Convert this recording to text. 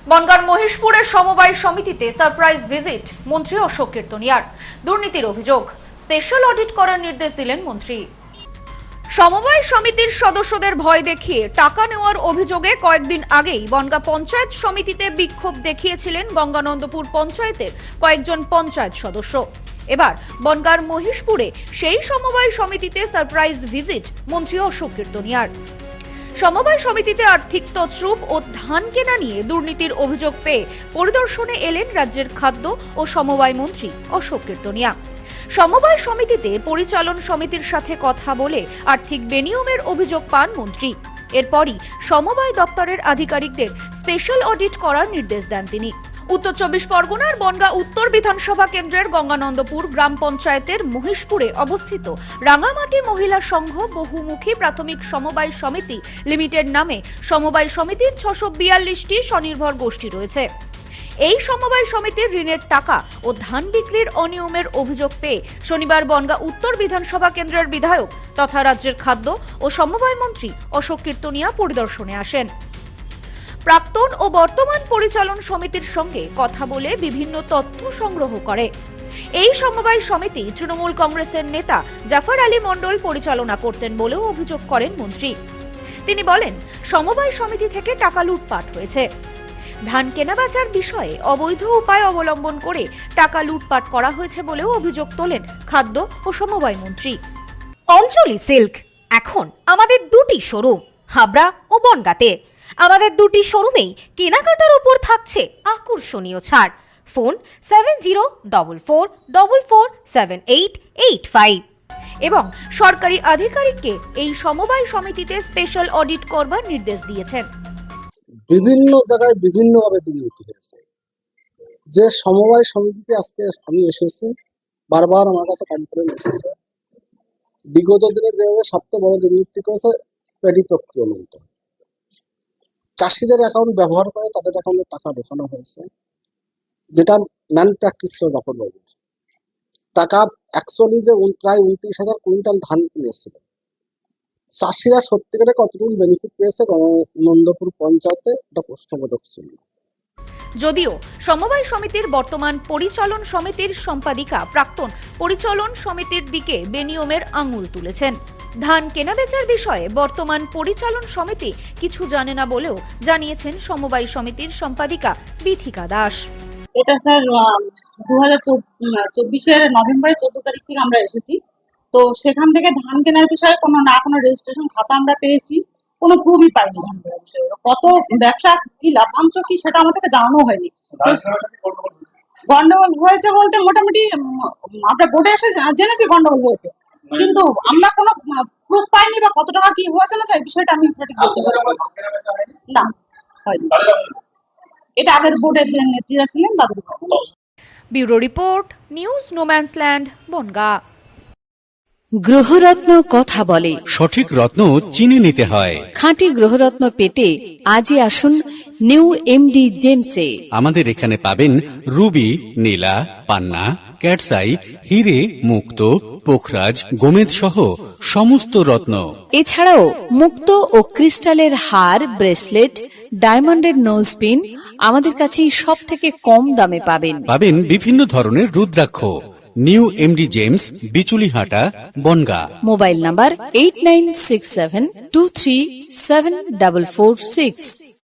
বনগাঁর মহিষপুরের সমবায় সমিতিতে surprise visit মন্ত্রী অশোক কীর্তনিয়ার। দুর্নীতির অভিযোগ, স্পেশাল অডিট করার নির্দেশ দিলেন মন্ত্রী। সমবায় সমিতির সদস্যদের ভয় দেখিয়ে টাকা নেওয়ার অভিযোগে কয়েকদিন আগেই বনগাঁ পঞ্চায়েত সমিতিতে বিক্ষোভ দেখিয়েছিলেন গঙ্গানন্দপুর পঞ্চায়েতের কয়েকজন পঞ্চায়েত সদস্য। এবার বনগাঁর মহিষপুরে সেই সমবায় সমিতিতে সারপ্রাইজ ভিজিট মন্ত্রী অশোক কীর্তনিয়ার। সমবায় সমিতিতে আর্থিক তছরূপ ও ধান কেনা নিয়ে দুর্নীতির অভিযোগ পেয়ে পরিদর্শনে এলেন রাজ্যের খাদ্য ও সমবায় মন্ত্রী অশোক কীর্তনিয়া। সমবায় সমিতিতে পরিচালন সমিতির সাথে কথা বলে আর্থিক বেনিয়মের অভিযোগ পান মন্ত্রী। এরপরই সমবায় দপ্তরের আধিকারিকদের স্পেশাল অডিট করার নির্দেশ দেন তিনি। উত্তর 24 পরগনার বনগাঁ উত্তর বিধানসভা কেন্দ্রের গঙ্গানন্দপুর গ্রাম পঞ্চায়েতের মহিষপুরে অবস্থিত রাঙামাটি মহিলা সংঘ বহুমুখী প্রাথমিক সমবায় সমিতি লিমিটেড নামে সমবায় সমিতির 642টি স্বনির্ভর গোষ্ঠী রয়েছে। এই সমবায় সমিতির ঋণের টাকা ও ধান বিক্রির অনিয়মের অভিযোগ পেয়ে শনিবার বনগাঁ উত্তর বিধানসভা কেন্দ্রের বিধায়ক তথা রাজ্যের খাদ্য ও সমবায় মন্ত্রী অশোক কীর্তনিয়া পরিদর্শনে আসেন। প্রাক্তন ও বর্তমান পরিচালন সমিতির সঙ্গে কথা বলে বিভিন্ন তথ্য সংগ্রহ করে। এই সমবায় সমিতি তৃণমূল কংগ্রেসের নেতা জাফর আলী মণ্ডল পরিচালনা করতেন বলেও অভিযোগ করেন মন্ত্রী। তিনি বলেন, সমবায় সমিতি থেকে টাকা লুটপাট হয়েছে। ধান কেনাবেচার বিষয়ে অবৈধ উপায় অবলম্বন করে টাকা লুটপাট করা হয়েছে বলেও অভিযোগ তোলেন খাদ্য ও সমবায় মন্ত্রী। অঞ্জলি সিল্ক এখন আমাদের দুটি শোরুম হাবড়া ও বনগাঁতে। আমাদের দুটি শোরুমেই কেনাকাটার উপর থাকছে আকর্ষণীয় ছাড়। ফোন 7044447885 এবং সরকারি আধিকারিককে এই সমবায় সমিতিতে স্পেশাল অডিট করবার নির্দেশ দিয়েছেন। বিভিন্ন জায়গায় বিভিন্নভাবে দুর্নীতি হয়েছে। যে সমবায় সমিতিতে আজকে আমি এসেছি, বারবার আমার কাছে কমপ্লেন এসেছে। বিগত দিনে যেভাবে সবচেয়ে বড় দুর্নীতি করেছে পেডি প্রক্রিয়মেন্ট, চাষিদের অ্যাকাউন্ট ব্যবহার করে তাদের অ্যাকাউন্টে টাকা ঢোকানো হয়েছে, যেটা ম্যান প্র্যাকটিস ছিল জাফর বাবুর। টাকা অ্যাকচুয়ালি যে প্রায় 29,000 কুইন্টাল ধান কিনেছিল, চাষিরা সত্যিকারে কতটুকু বেনিফিট পেয়েছে গঙ্গানন্দপুর পঞ্চায়েতে এটা প্রশ্নবোধক ছিল। যদিও সমবায় সমিতির বর্তমান পরিচালন সমিতির সম্পাদিকা প্রাক্তন পরিচালন সমিতির দিকে বেনিয়মের আঙুল তুলেছেন। ধান কেনাবেচার বিষয়ে বর্তমান পরিচালন সমিতি কিছু জানে না বলেও জানিয়েছেন সমবায় সমিতির সম্পাদিকা বিথিকা দাস। এটা স্যার 2024 নভেম্বরের 14 তারিখ থেকে আমরা এসেছি। তো সেখান থেকে ধান কেনার বিষয়ে কোনো রেজিস্ট্রেশন খাতা আমরা পেয়েছি, কোনো প্রুফই পাইনি ধান কেনার বিষয়ে। কত ব্যবসা কি লাভ্যাংশ কি সেটা আমাদেরকে জানানো হয়নি। গন্ডগোল হয়েছে বলতে মোটামুটি আমরা বোর্ডে এসে জেনেছি গন্ডগোল হয়েছে, কিন্তু আমরা কোনো প্রুফ পাইনি বা কত টাকা কি হয়েছে না সেই বিষয়টা আমি সঠিক বলতে পারবো না। হয়নি, এটা আগের বোর্ডের যে নেত্রীরা ছিলেন তাদের। Bureau report, news no man's land, Bongaon. গ্রহরত্ন কথা বলে, সঠিক রত্ন চিনে নিতে হয়। খাঁটি গ্রহরত্ন পেতে আজই আসুন নিউ এমডি জেমসে। আমাদের এখানে পাবেন রুবি, নীলা, পান্না, ক্যাটসাই, হিরে, মুক্ত, পোখরাজ, গোমেদ সহ সমস্ত রত্ন। এছাড়াও মুক্ত ও ক্রিস্টালের হার, ব্রেসলেট, ডায়মন্ডের নোজপিন আমাদের কাছেই সব থেকে কম দামে পাবেন। পাবেন বিভিন্ন ধরনের রুদ্রাক্ষ। New MD gems, Bichulihata, Bongaon. Mobile number 8967237446।